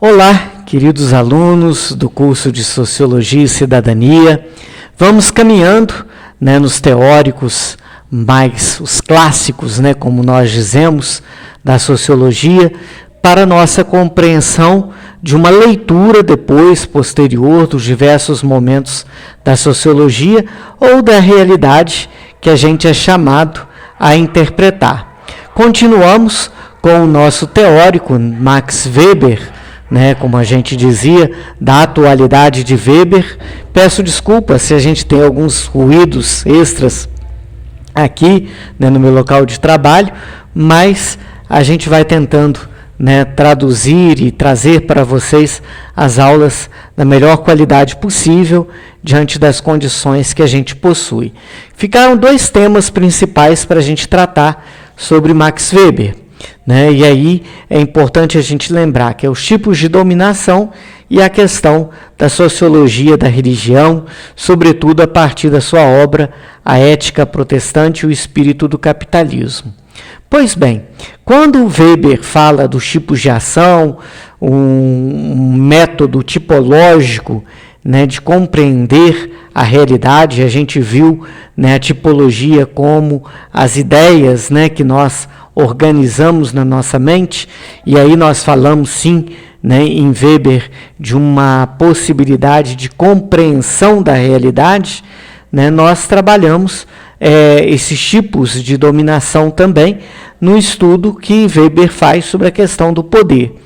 Olá, queridos alunos do curso de Sociologia e Cidadania. Vamos caminhando, nos teóricos mais os clássicos, como nós dizemos, da sociologia, para nossa compreensão de uma leitura depois, posterior, dos diversos momentos da sociologia ou da realidade que a gente é chamado a interpretar. Continuamos com o nosso teórico, Max Weber, como a gente dizia, da atualidade de Weber. Peço desculpas se a gente tem alguns ruídos extras aqui, no meu local de trabalho, mas a gente vai tentando traduzir e trazer para vocês as aulas da melhor qualidade possível diante das condições que a gente possui. Ficaram dois temas principais para a gente tratar sobre Max Weber. E aí é importante a gente lembrar que é os tipos de dominação e a questão da sociologia da religião, sobretudo a partir da sua obra A Ética Protestante e o Espírito do Capitalismo. Pois bem, quando Weber fala dos tipos de ação, um método tipológico de compreender a realidade, a gente viu a tipologia como as ideias que nós organizamos na nossa mente, e aí nós falamos sim em Weber de uma possibilidade de compreensão da realidade, nós trabalhamos esses tipos de dominação também no estudo que Weber faz sobre a questão do poder,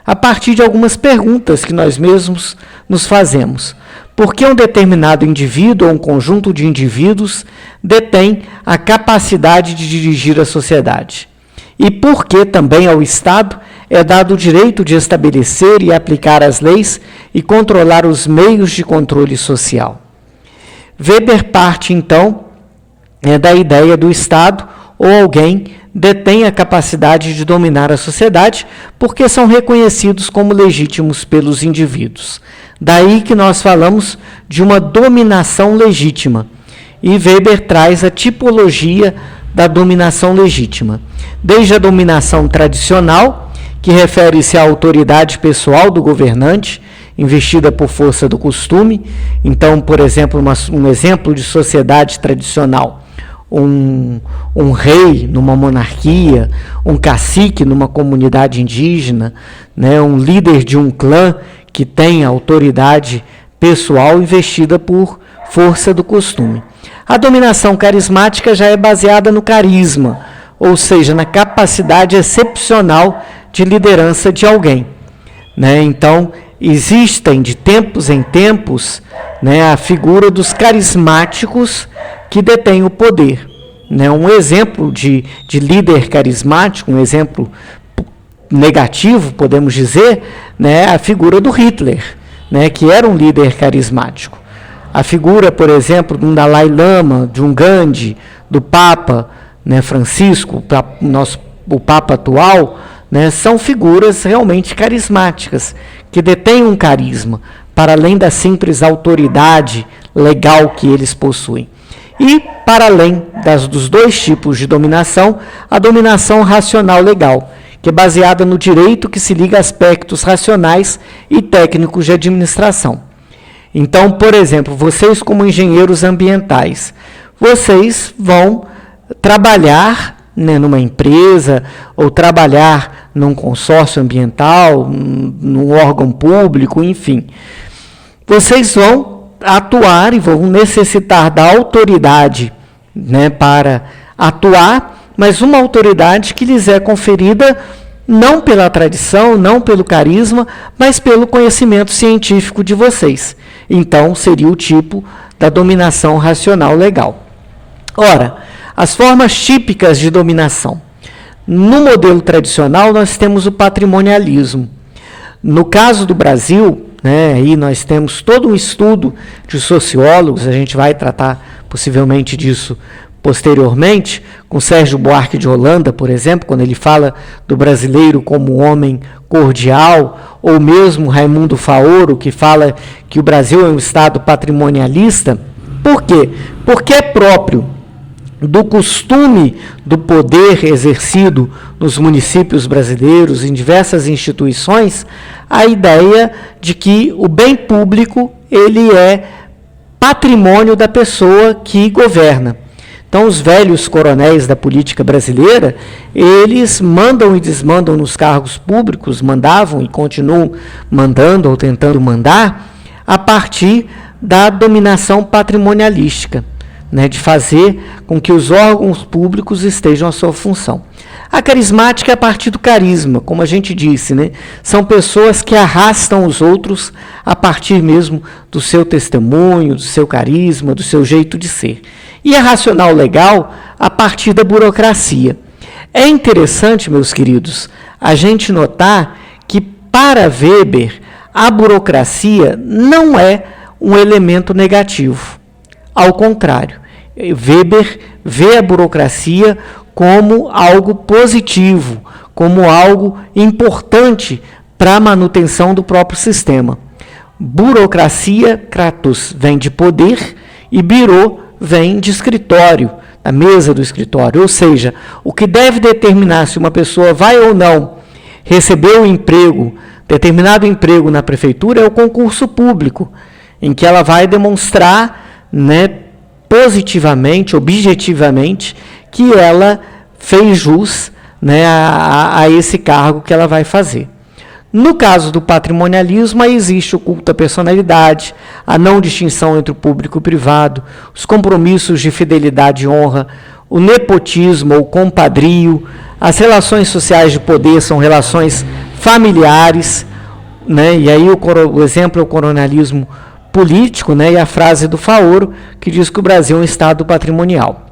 a partir de algumas perguntas que nós mesmos nos fazemos. Por que um determinado indivíduo ou um conjunto de indivíduos detém a capacidade de dirigir a sociedade? E por que também ao Estado é dado o direito de estabelecer e aplicar as leis e controlar os meios de controle social? Weber parte, então, da ideia do Estado ou alguém detém a capacidade de dominar a sociedade porque são reconhecidos como legítimos pelos indivíduos. Daí que nós falamos de uma dominação legítima. E Weber traz a tipologia da dominação legítima. Desde a dominação tradicional, que refere-se à autoridade pessoal do governante, investida por força do costume. Então, por exemplo, um exemplo de sociedade tradicional, um rei numa monarquia, um cacique numa comunidade indígena, um líder de um clã que tem autoridade pessoal investida por força do costume. A dominação carismática já é baseada no carisma, ou seja, na capacidade excepcional de liderança de alguém. Então, existem de tempos em tempos a figura dos carismáticos que detêm o poder. Um exemplo de líder carismático, um exemplo negativo, podemos dizer, a figura do Hitler, que era um líder carismático. A figura, por exemplo, de um Dalai Lama, de um Gandhi, do Papa Francisco, o Papa atual, são figuras realmente carismáticas, que detêm um carisma, para além da simples autoridade legal que eles possuem. E, para além dos dois tipos de dominação, a dominação racional legal, que é baseada no direito que se liga a aspectos racionais e técnicos de administração. Então, por exemplo, vocês como engenheiros ambientais, vocês vão trabalhar numa empresa ou trabalhar num consórcio ambiental, num órgão público, enfim. Vocês vão atuar e vão necessitar da autoridade para atuar, mas uma autoridade que lhes é conferida não pela tradição, não pelo carisma, mas pelo conhecimento científico de vocês. Então, seria o tipo da dominação racional legal. Ora, as formas típicas de dominação. No modelo tradicional, nós temos o patrimonialismo. No caso do Brasil, aí nós temos todo um estudo de sociólogos, a gente vai tratar possivelmente disso posteriormente, com Sérgio Buarque de Holanda, por exemplo, quando ele fala do brasileiro como um homem cordial, ou mesmo Raimundo Faoro, que fala que o Brasil é um Estado patrimonialista. Por quê? Porque é próprio do costume do poder exercido nos municípios brasileiros, em diversas instituições, a ideia de que o bem público ele é patrimônio da pessoa que governa. Então, os velhos coronéis da política brasileira, eles mandam e desmandam nos cargos públicos, mandavam e continuam mandando ou tentando mandar, a partir da dominação patrimonialística, né, de fazer com que os órgãos públicos estejam à sua função. A carismática é a partir do carisma, como a gente disse, né? São pessoas que arrastam os outros a partir mesmo do seu testemunho, do seu carisma, do seu jeito de ser. E a racional legal a partir da burocracia. É interessante, meus queridos, a gente notar que, para Weber, a burocracia não é um elemento negativo. Ao contrário, Weber vê a burocracia como algo positivo, como algo importante para a manutenção do próprio sistema. Burocracia, kratos, vem de poder, e birô vem de escritório, da mesa do escritório. Ou seja, o que deve determinar se uma pessoa vai ou não receber um emprego, determinado emprego na prefeitura, é o concurso público, em que ela vai demonstrar, né, positivamente, objetivamente, que ela fez jus, né, a esse cargo que ela vai fazer. No caso do patrimonialismo, aí existe o culto à personalidade, a não distinção entre o público e o privado, os compromissos de fidelidade e honra, o nepotismo ou compadrio, as relações sociais de poder são relações familiares, né, e aí o exemplo é o coronelismo político, né, e a frase do Faoro, que diz que o Brasil é um estado patrimonial.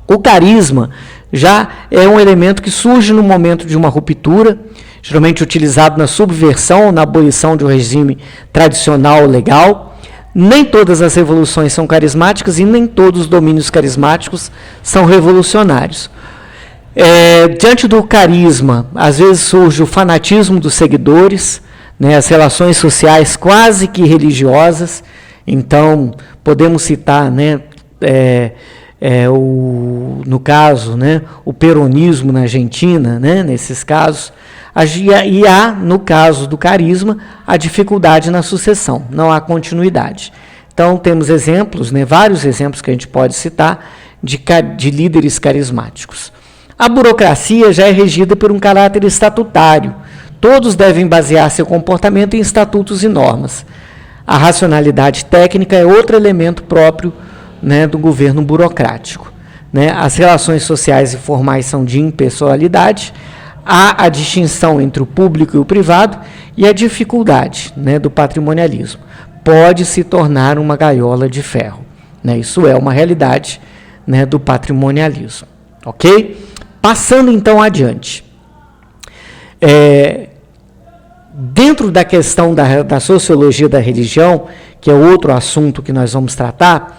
O carisma já é um elemento que surge no momento de uma ruptura, geralmente utilizado na subversão ou na abolição de um regime tradicional legal. Nem todas as revoluções são carismáticas e nem todos os domínios carismáticos são revolucionários. Diante do carisma, às vezes surge o fanatismo dos seguidores, né, as relações sociais quase que religiosas. Então, podemos citar, né, no caso, né, o peronismo na Argentina, né, nesses casos, e há, no caso do carisma, a dificuldade na sucessão, não há continuidade. Então, temos exemplos, né, vários exemplos que a gente pode citar, de líderes carismáticos. A burocracia já é regida por um caráter estatutário. Todos devem basear seu comportamento em estatutos e normas. A racionalidade técnica é outro elemento próprio, né, do governo burocrático. Né? As relações sociais e formais são de impessoalidade, há a distinção entre o público e o privado e a dificuldade, né, do patrimonialismo. Pode se tornar uma gaiola de ferro. Né? Isso é uma realidade, né, do patrimonialismo. Ok? Passando então adiante. Dentro da questão da sociologia da religião, que é outro assunto que nós vamos tratar,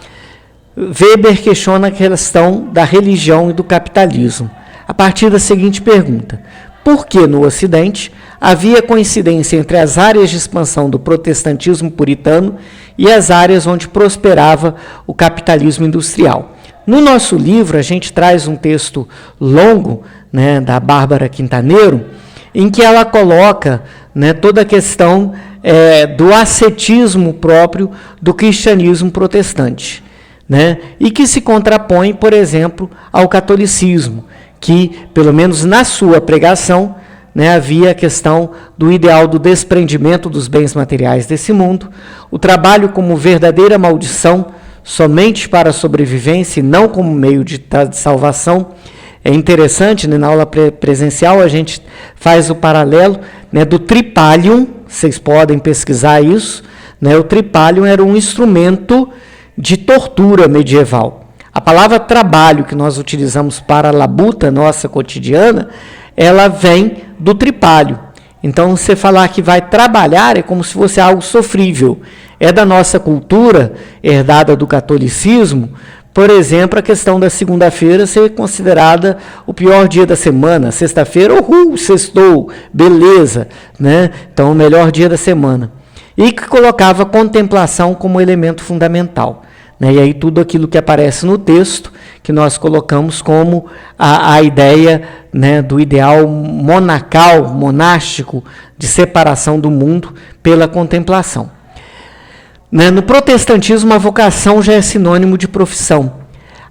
Weber questiona a questão da religião e do capitalismo, a partir da seguinte pergunta: por que no Ocidente havia coincidência entre as áreas de expansão do protestantismo puritano e as áreas onde prosperava o capitalismo industrial? No nosso livro, a gente traz um texto longo, né, da Bárbara Quintaneiro, em que ela coloca, né, toda a questão do ascetismo próprio do cristianismo protestante, né, e que se contrapõe, por exemplo, ao catolicismo, que, pelo menos na sua pregação, né, havia a questão do ideal do desprendimento dos bens materiais desse mundo, o trabalho como verdadeira maldição, somente para a sobrevivência e não como meio de salvação. É interessante, né, na aula presencial a gente faz o paralelo, né, do tripalium, vocês podem pesquisar isso, né, o tripalium era um instrumento de tortura medieval. A palavra trabalho que nós utilizamos para a labuta nossa cotidiana, ela vem do tripalho. Então, você falar que vai trabalhar é como se fosse algo sofrível. É da nossa cultura, herdada do catolicismo, por exemplo, a questão da segunda-feira ser considerada o pior dia da semana. Sexta-feira, sextou, beleza, né? Então, o melhor dia da semana. E que colocava a contemplação como elemento fundamental. né? E aí tudo aquilo que aparece no texto, que nós colocamos como a ideia, né, do ideal monacal, monástico, de separação do mundo pela contemplação. Né? No protestantismo, a vocação já é sinônimo de profissão.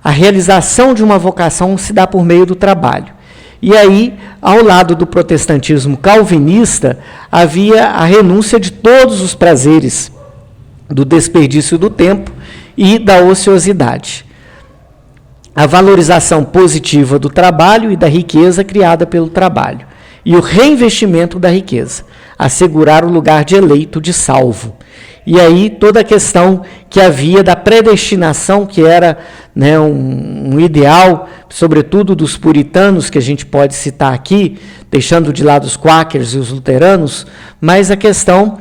A realização de uma vocação se dá por meio do trabalho. E aí, ao lado do protestantismo calvinista, havia a renúncia de todos os prazeres, do desperdício do tempo e da ociosidade. A valorização positiva do trabalho e da riqueza criada pelo trabalho. E o reinvestimento da riqueza, assegurar o lugar de eleito, de salvo. E aí toda a questão que havia da predestinação, que era, né, um ideal, sobretudo dos puritanos, que a gente pode citar aqui, deixando de lado os quáqueros e os luteranos, mas a questão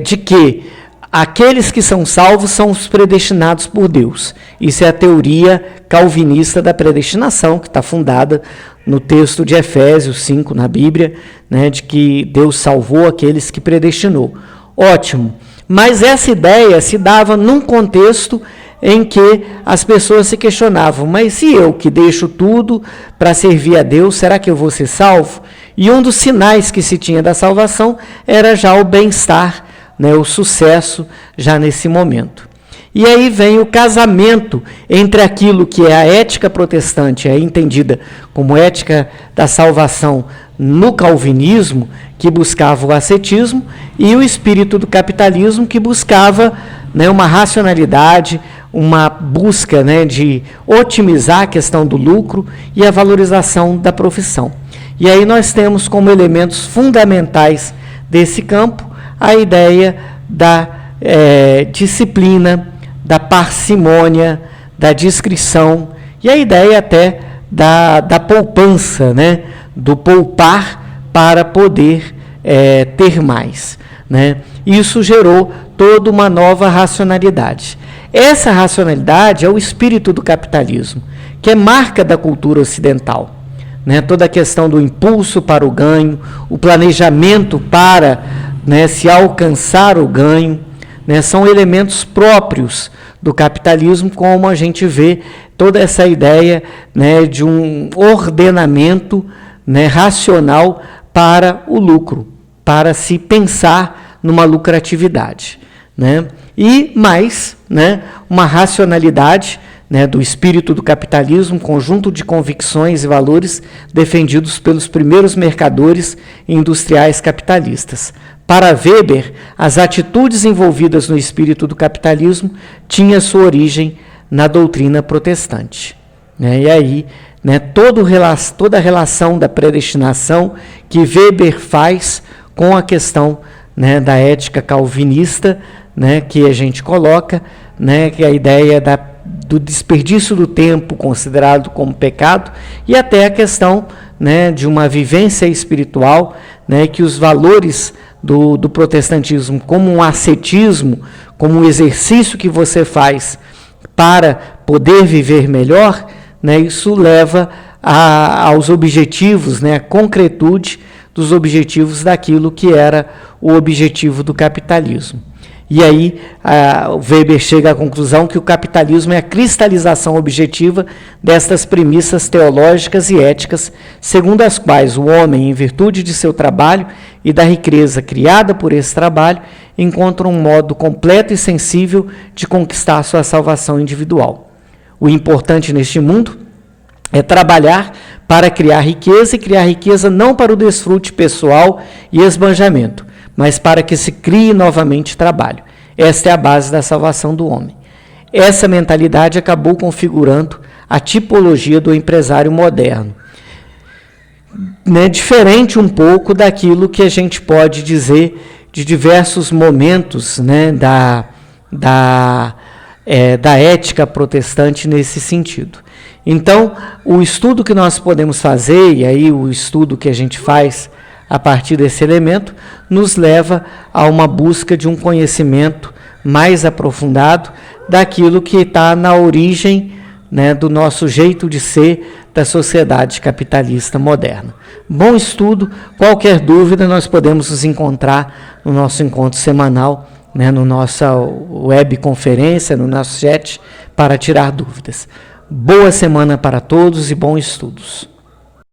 de que aqueles que são salvos são os predestinados por Deus. Isso é a teoria calvinista da predestinação, que está fundada no texto de Efésios 5, na Bíblia, né, de que Deus salvou aqueles que predestinou. Ótimo. Mas essa ideia se dava num contexto em que as pessoas se questionavam, mas se eu que deixo tudo para servir a Deus, será que eu vou ser salvo? E um dos sinais que se tinha da salvação era já o bem-estar, né, o sucesso já nesse momento. E aí vem o casamento entre aquilo que é a ética protestante, é entendida como ética da salvação no calvinismo, que buscava o ascetismo, e o espírito do capitalismo, que buscava, né, uma racionalidade, uma busca, né, de otimizar a questão do lucro e a valorização da profissão. E aí nós temos como elementos fundamentais desse campo a ideia da disciplina, da parcimônia, da discrição e a ideia até da poupança, né? Do poupar para poder ter mais. Né? Isso gerou toda uma nova racionalidade. Essa racionalidade é o espírito do capitalismo, que é marca da cultura ocidental. Né? Toda a questão do impulso para o ganho, o planejamento para, né, se alcançar o ganho, né, são elementos próprios do capitalismo, como a gente vê toda essa ideia, né, de um ordenamento, né, racional para o lucro, para se pensar numa lucratividade. Né? E mais, né, uma racionalidade, né, do espírito do capitalismo, um conjunto de convicções e valores defendidos pelos primeiros mercadores e industriais capitalistas. Para Weber, as atitudes envolvidas no espírito do capitalismo tinham sua origem na doutrina protestante. Né? E aí, né, toda a relação da predestinação que Weber faz com a questão, né, da ética calvinista, né, que a gente coloca, né, que é a ideia do desperdício do tempo considerado como pecado, e até a questão, né, de uma vivência espiritual, né, que os valores do protestantismo, como um ascetismo, como um exercício que você faz para poder viver melhor, né, isso leva aos objetivos, né, a concretude dos objetivos daquilo que era o objetivo do capitalismo. E aí Weber chega à conclusão que o capitalismo é a cristalização objetiva destas premissas teológicas e éticas, segundo as quais o homem, em virtude de seu trabalho e da riqueza criada por esse trabalho, encontra um modo completo e sensível de conquistar sua salvação individual. O importante neste mundo é trabalhar para criar riqueza, e criar riqueza não para o desfrute pessoal e esbanjamento, mas para que se crie novamente trabalho. Esta é a base da salvação do homem. Essa mentalidade acabou configurando a tipologia do empresário moderno. Né, diferente um pouco daquilo que a gente pode dizer de diversos momentos, né, da ética protestante nesse sentido. Então, o estudo que nós podemos fazer, e aí o estudo que a gente faz a partir desse elemento, nos leva a uma busca de um conhecimento mais aprofundado daquilo que está na origem, né, do nosso jeito de ser da sociedade capitalista moderna. Bom estudo, qualquer dúvida nós podemos nos encontrar no nosso encontro semanal né, no nossa webconferência, no nosso chat, para tirar dúvidas. Boa semana para todos e bons estudos.